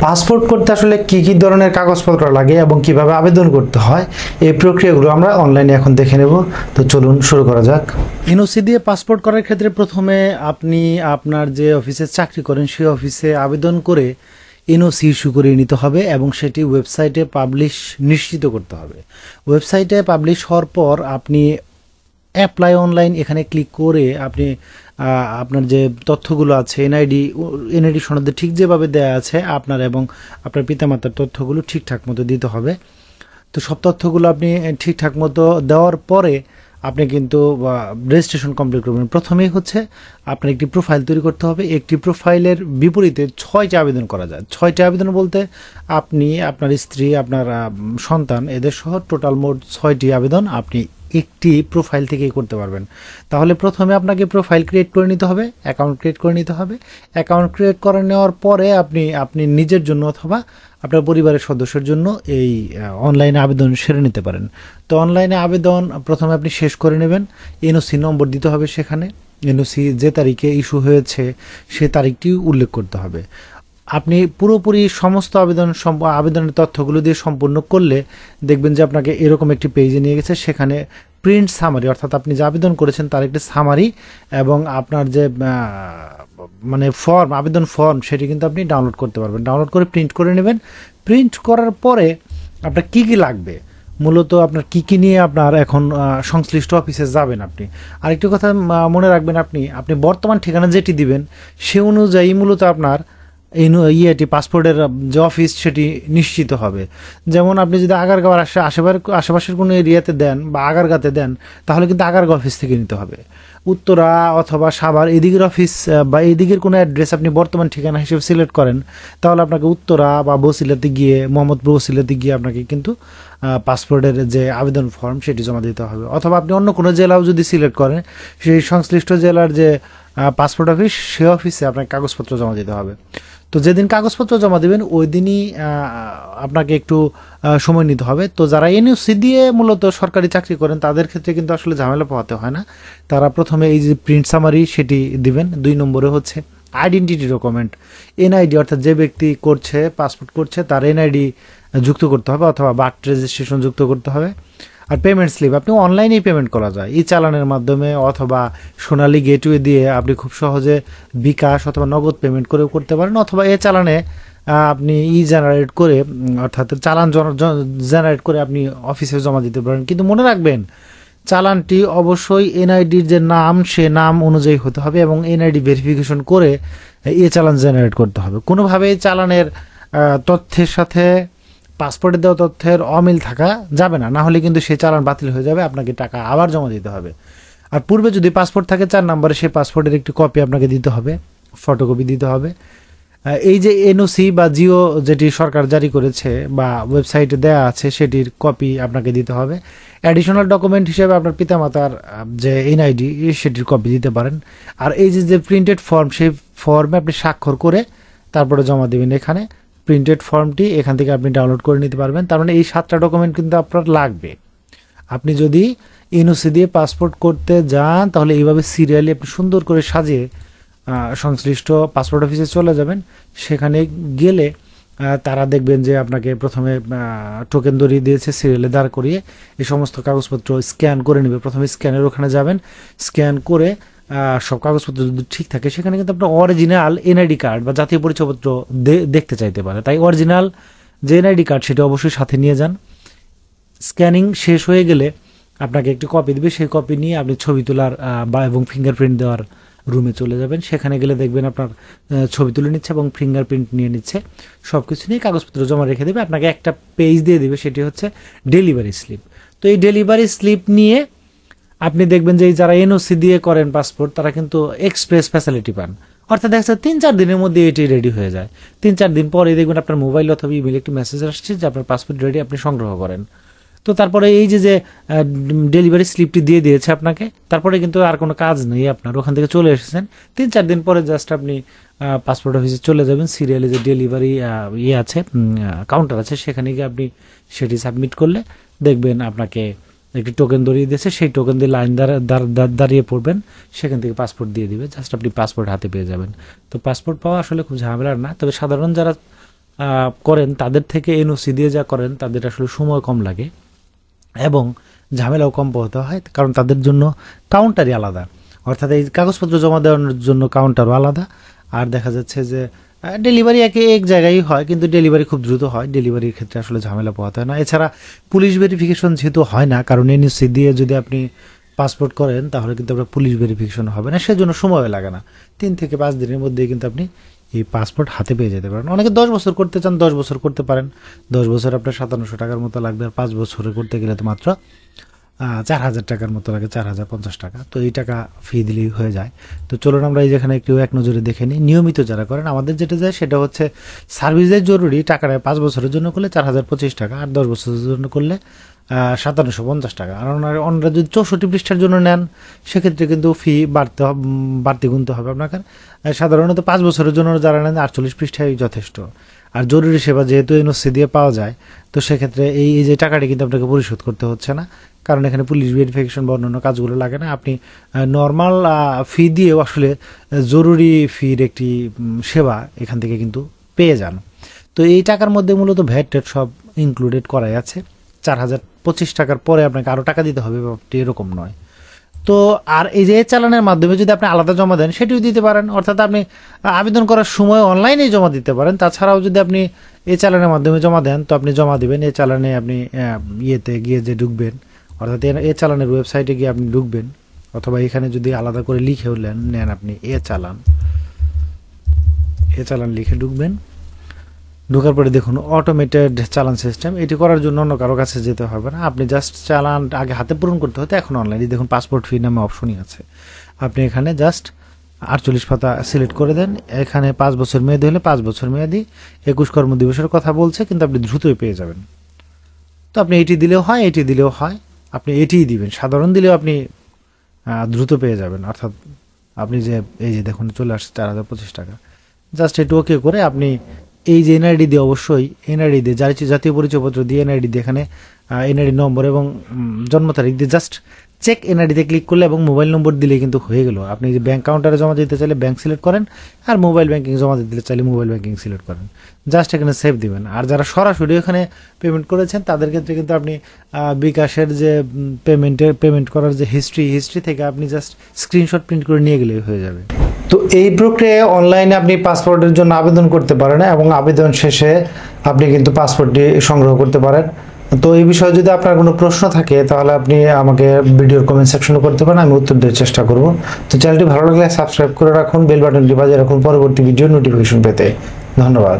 Passport করতে আসলে কি কি ধরনের কাগজপত্র লাগে এবং কিভাবে আবেদন করতে হয় এই প্রক্রিয়াগুলো আমরা অনলাইনে এখন দেখে নেব। তো চলুন শুরু করা যাক। এনওসি দিয়ে পাসপোর্ট করার ক্ষেত্রে প্রথমে আপনি আপনার যে অফিসে চাকরি করেন সেই অফিসে আবেদন করে এনওসি ইস্যু করে নিতে হবে এবং সেটি ওয়েবসাইটে পাবলিশ নিশ্চিত করতে হবে। ওয়েবসাইটে পাবলিশ হওয়ার পর আপনি অ্যাপ্লাই অনলাইন এখানে ক্লিক করে আপনি আপনার যে তথ্যগুলো আছে এনআইডি সনদে ঠিক যেভাবে দেওয়া আছে আপনার এবং আপনার পিতামাতার তথ্যগুলো ঠিকঠাক মতো দিতে হবে। তো সব তথ্যগুলো আপনি ঠিকঠাক মতো দেওয়ার পরে আপনি কিন্তু রেজিস্ট্রেশন কমপ্লিট করবেন। প্রথমেই হচ্ছে আপনার একটি প্রোফাইল তৈরি করতে হবে। একটি প্রোফাইলের বিপরীতে 6টি আবেদন করা যায়। 6টি আবেদন বলতে আপনি, আপনার স্ত্রী, আপনার সন্তান এদের সহ টোটাল মোট 6টি আবেদন আপনি একটি প্রোফাইল থেকেই করতে পারবেন। তাহলে প্রথমে আপনাকে প্রোফাইল ক্রিয়েট করে নিতে হবে, অ্যাকাউন্ট ক্রিয়েট করে নিতে হবে। অ্যাকাউন্ট ক্রিয়েট করে নেওয়ার পরে আপনি নিজের জন্য অথবা আপনার পরিবারের সদস্যের জন্য এই অনলাইনে আবেদন সেরে নিতে পারেন। তো অনলাইনে আবেদন প্রথমে আপনি শেষ করে নেবেন। এনওসি নম্বর দিতে হবে, সেখানে এনওসি যে তারিখে ইস্যু হয়েছে সে তারিখটি উল্লেখ করতে হবে। আপনি পুরোপুরি সমস্ত আবেদনের তথ্যগুলো দিয়ে সম্পূর্ণ করলে দেখবেন যে আপনাকে এরকম একটি পেজে নিয়ে গেছে। সেখানে প্রিন্ট সামারি, অর্থাৎ আপনি যে আবেদন করেছেন তার একটি সামারি এবং আপনার যে আবেদন ফর্ম সেটি কিন্তু আপনি ডাউনলোড করতে পারবেন। ডাউনলোড করে প্রিন্ট করে নেবেন। প্রিন্ট করার পরে আপনার কি কি লাগবে, মূলত আপনার কি নিয়ে আপনার এখন সংশ্লিষ্ট অফিসে যাবেন। আপনি আরেকটি কথা মনে রাখবেন, আপনি বর্তমান ঠিকানা যেটি দিবেন সে অনুযায়ী মূলত আপনার এই পাসপোর্টের যে অফিস সেটি নিশ্চিত হবে। যেমন আপনি যদি আগারগাঁওয়ের আশেপাশের কোনো এরিয়াতে দেন বা আগারগাঁতে দেন তাহলে কিন্তু আগারগাঁও অফিস থেকে নিতে হবে। উত্তরা অথবা সাভার এদিকের অফিস বা এদিকের কোনো অ্যাড্রেস আপনি বর্তমান ঠিকানা হিসেবে সিলেক্ট করেন তাহলে আপনাকে উত্তরা বা বসিলাতে গিয়ে, মোহাম্মদপুর বসিলাতে গিয়ে আপনাকে কিন্তু পাসপোর্টের যে আবেদন ফর্ম সেটি জমা দিতে হবে। অথবা আপনি অন্য কোনো জেলাও যদি সিলেক্ট করেন সেই সংশ্লিষ্ট জেলার যে পাসপোর্ট অফিস সে অফিসে আপনাকে কাগজপত্র জমা দিতে হবে। তো যেদিন কাগজপত্র জমা দেবেন ওই দিনই আপনাকে একটু সময় নিতে হবে। তো যারা এনওসি দিয়ে মূলত সরকারি চাকরি করেন তাদের ক্ষেত্রে কিন্তু আসলে ঝামেলা পোহাতে হয় না। তারা প্রথমে এই যে প্রিন্ট সামারি সেটি দিবেন। 2 নম্বরে হচ্ছে আইডেন্টিটি ডকুমেন্ট, এনআইডি, অর্থাৎ যে ব্যক্তি করছে পাসপোর্ট করছে তার এনআইডি যুক্ত করতে হবে অথবা বার্থ রেজিস্ট্রেশন যুক্ত করতে হবে। আর পেমেন্ট স্লিপ আপনি অনলাইনেই পেমেন্ট করা যায়, ই চালানের মাধ্যমে অথবা সোনালী গেটওয়ে দিয়ে আপনি খুব সহজে বিকাশ অথবা নগদ পেমেন্ট করেও করতে পারেন। অথবা এ চালানে আপনি জেনারেট করে, অর্থাৎ চালান জেনারেট করে আপনি অফিসে জমা দিতে পারেন। কিন্তু মনে রাখবেন চালানটি অবশ্যই এনআইডির যে নাম সে নাম অনুযায়ী হতে হবে এবং এনআইডি ভেরিফিকেশন করে এ চালান জেনারেট করতে হবে। কোনোভাবেই চালানের তথ্যের সাথে পাসপোর্টে দেওয়া তথ্যের অমিল থাকা যাবে না, না হলে কিন্তু সেই চালান বাতিল হয়ে যাবে, আপনাকে টাকা আবার জমা দিতে হবে। আর পূর্বে যদি পাসপোর্ট থাকে 4 নম্বরে সেই পাসপোর্টের একটি কপি আপনাকে দিতে হবে, ফটোকপি দিতে হবে। এই যে এনওসি বা জিও যেটি সরকার জারি করেছে বা ওয়েবসাইটে দেওয়া আছে সেটির কপি আপনাকে দিতে হবে। অ্যাডিশনাল ডকুমেন্ট হিসেবে আপনার পিতামাতার যে এনআইডি সেটির কপি দিতে পারেন। আর এই যে প্রিন্টেড ফর্ম সেই ফর্মে আপনি স্বাক্ষর করে তারপরে জমা দেবেন। এখানে প্রিন্টেড ফর্মটি এখান থেকে আপনি ডাউনলোড করে নিতে পারবেন। তার মানে এই 7টা ডকুমেন্ট কিন্তু আপনার লাগবে। আপনি যদি এনওসি দিয়ে পাসপোর্ট করতে যান তাহলে এইভাবে সিরিয়ালি আপনি সুন্দর করে সাজিয়ে সংশ্লিষ্ট পাসপোর্ট অফিসে চলে যাবেন। সেখানে গেলে তারা দেখবেন যে আপনাকে প্রথমে টোকেন ধরিয়ে দিয়েছে, সিরিয়ালে দাঁড় করিয়ে এই সমস্ত কাগজপত্র স্ক্যান করে নেবে। প্রথমে স্ক্যানের ওখানে যাবেন, স্ক্যান করে সব কাগজপত্র যদি ঠিক থাকে সেখানে কিন্তু আপনার অরিজিনাল এনআইডি কার্ড বা জাতীয় পরিচয়পত্র দেখতে চাইতে পারে। তাই অরিজিনাল যে এনআইডি কার্ড সেটা অবশ্যই সাথে নিয়ে যান। স্ক্যানিং শেষ হয়ে গেলে আপনাকে একটি কপি দেবে, সেই কপি নিয়ে আপনি ছবি তোলার এবং ফিঙ্গারপ্রিন্ট দেওয়ার রুমে চলে যাবেন। সেখানে গেলে দেখবেন আপনার ছবি তুলে নিচ্ছে এবং ফিঙ্গারপ্রিন্ট নিয়ে নিচ্ছে। সব কিছু নিয়ে কাগজপত্র জমা রেখে দেবে, আপনাকে একটা পেজ দিয়ে দেবে, সেটি হচ্ছে ডেলিভারি স্লিপ। তো এই ডেলিভারি স্লিপ নিয়ে আপনি দেখবেন যে যারা এনওসি দিয়ে করেন পাসপোর্ট তারা কিন্তু এক্সপ্রেস ফ্যাসিলিটি পান, অর্থাৎ দেখা যাচ্ছে 3-4 দিনের মধ্যে এটি রেডি হয়ে যায়। 3-4 দিন পরে দেখবেন আপনার মোবাইল অথবা ইমেল একটি মেসেজ আসছে যে আপনার পাসপোর্ট রেডি, আপনি সংগ্রহ করেন। তো তারপরে এই যে ডেলিভারি স্লিপটি দিয়ে দিয়েছে আপনাকে, তারপরে কিন্তু আর কোনো কাজ নেই, আপনার ওখান থেকে চলে এসেছেন। 3-4 দিন পরে জাস্ট আপনি পাসপোর্ট অফিসে চলে যাবেন। সিরিয়ালে যে ডেলিভারি আছে, কাউন্টার আছে, সেখানে গিয়ে আপনি সেটি সাবমিট করলে দেখবেন আপনাকে একটি টোকেন ধরিয়ে দিয়েছে। সেই টোকেন দিয়ে লাইন দাঁড়িয়ে পড়বেন, সেখান থেকে পাসপোর্ট দিয়ে দিবে, জাস্ট আপনি পাসপোর্ট হাতে পেয়ে যাবেন। তো পাসপোর্ট পাওয়া আসলে খুব ঝামেলার না, তবে সাধারণ যারা করেন তাদের থেকে এনওসি দিয়ে যা করেন তাদের আসলে সময় কম লাগে এবং ঝামেলাও কম পোহাতে হয়, কারণ তাদের জন্য কাউন্টারই আলাদা, অর্থাৎ এই কাগজপত্র জমা দেওয়ানোর জন্য কাউন্টারও আলাদা। আর দেখা যাচ্ছে যে ডেলিভারি এক জায়গায় হয়, কিন্তু ডেলিভারি খুব দ্রুত হয়, ডেলিভারির ক্ষেত্রে আসলে ঝামেলা পোহাতে হয় না। এছাড়া পুলিশ ভেরিফিকেশন যেহেতু হয় না, কারণ এনওসি দিয়ে যদি আপনি পাসপোর্ট করেন তাহলে কিন্তু আপনার পুলিশ ভেরিফিকেশন হবে না, সেজন্য সময় লাগে না। 3 থেকে 5 দিনের মধ্যেই কিন্তু আপনি এই পাসপোর্ট হাতে পেয়ে যেতে পারেন। অনেকে 10 বছর করতে চান, 10 বছর করতে পারেন। 10 বছর আপনার 5700 টাকার মতো লাগবে, আর 5 বছরে করতে গেলে তো মাত্র 4000 টাকার মতো লাগে, 4050 টাকা। তো এই টাকা ফি দিলেই হয়ে যায়। তো চলুন আমরা এই যেখানে একটু এক নজরে দেখে নিই। নিয়মিত যারা করেন আমাদের যেটা যায় সেটা হচ্ছে সার্ভিসের জরুরি টাকাটা 5 বছরের জন্য করলে 4025 টাকা, আর 10 বছরের জন্য করলে 5750 টাকা। আর ওনারা যদি 64 পৃষ্ঠার জন্য নেন সেক্ষেত্রে কিন্তু ফি বাড়তি গুনতে হবে আপনাকে। সাধারণত 5 বছরের জন্য যারা নেন 48 পৃষ্ঠায় যথেষ্ট। আর জরুরি সেবা যেহেতু এনওসি দিয়ে পাওয়া যায়, তো সেক্ষেত্রে এই যে টাকাটি কিন্তু আপনাকে পরিশোধ করতে হচ্ছে না, কারণ এখানে পুলিশ ভেরিফিকেশন বা অন্যান্য কাজগুলো লাগে না। আপনি নর্মাল ফি দিয়েও আসলে জরুরি ফির একটি সেবা এখান থেকে কিন্তু পেয়ে যান। তো এই টাকার মধ্যে মূলত ভ্যাট ট্যাট সব ইনক্লুডেড করাই আছে। 4025 টাকার পরে আপনাকে আরও টাকা দিতে হবে, ব্যাপারটি এরকম নয়। তো আর এই যে চালানের মাধ্যমে যদি আপনি আলাদা জমা দেন সেটিও দিতে পারেন, অর্থাৎ আপনি আবেদন করার সময় অনলাইনেই জমা দিতে পারেন। তাছাড়াও যদি আপনি এই চালানের মাধ্যমে জমা দেন তো আপনি জমা দিবেন এই চালানে, আপনি ইয়েতে গিয়ে যে ঢুকবেন, অর্থাৎ এই চালানের ওয়েবসাইটে গিয়ে আপনি ঢুকবেন, অথবা এখানে যদি আলাদা করে লিখেও নেন আপনি এ চালান লিখে ঢুকবেন। ঢোকার পরে দেখুন অটোমেটেড চালান সিস্টেম, এটি করার জন্য অন্য কারো কাছে যেতে হবে না। আপনি জাস্ট চালান আগে হাতে পূরণ করতে হতো, এখন অনলাইনে দেখুন পাসপোর্ট ফি নামে অপশনই আছে। আপনি এখানে জাস্ট 48 পাতা সিলেক্ট করে দেন। এখানে 5 বছর মেয়াদি হলে 5 বছর মেয়াদি, 21 কর্মদিবসের কথা বলছে, কিন্তু আপনি দ্রুতই পেয়ে যাবেন। তো আপনি এটি দিলেও হয়, এটি দিলেও হয়, আপনি এটিই দিবেন। সাধারণ দিলেও আপনি দ্রুত পেয়ে যাবেন, অর্থাৎ আপনি যে এই যে দেখুন চলে আসছে 4025 টাকা। জাস্ট এটি ওকে করে আপনি এই যে এনআইডি দিয়ে, অবশ্যই এনআইডি দিয়ে, জাতীয় পরিচয়পত্র দিয়ে এনআইডি দিয়ে, এখানে এনআইডি নম্বর এবং জন্ম তারিখ দিয়ে জাস্ট চেক এনআইডিতে ক্লিক করলে এবং মোবাইল নম্বর দিলেই কিন্তু হয়ে গেল। আপনি যে ব্যাঙ্ক কাউন্টারে জমা দিতে চাইলে ব্যাঙ্ক সিলেক্ট করেন, আর মোবাইল ব্যাঙ্কিং জমা দিতে চাইলে মোবাইল ব্যাঙ্কিং সিলেক্ট করেন, জাস্ট এখানে সেভ দিবেন। আর যারা সরাসরি এখানে পেমেন্ট করেছেন তাদের ক্ষেত্রে কিন্তু আপনি বিকাশের যে পেমেন্ট করার যে হিস্ট্রি থেকে আপনি জাস্ট স্ক্রিনশট প্রিন্ট করে নিয়ে গেলেই হয়ে যাবে। তো এই প্রক্রিয়ায় অনলাইনে আপনি পাসপোর্টের জন্য আবেদন করতে পারেন এবং আবেদন শেষে আপনি কিন্তু পাসপোর্টটি সংগ্রহ করতে পারেন। তো এই বিষয়ে যদি আপনার কোনো প্রশ্ন থাকে তাহলে আপনি আমাকে ভিডিওর কমেন্ট সেকশনে করতে পারেন, আমি উত্তর দেওয়ার চেষ্টা করব। তো চ্যানেলটি ভালো লাগলে সাবস্ক্রাইব করে রাখুন, বেল বাটনটি বাজিয়ে রাখুন পরবর্তী ভিডিও নোটিফিকেশন পেতে। ধন্যবাদ।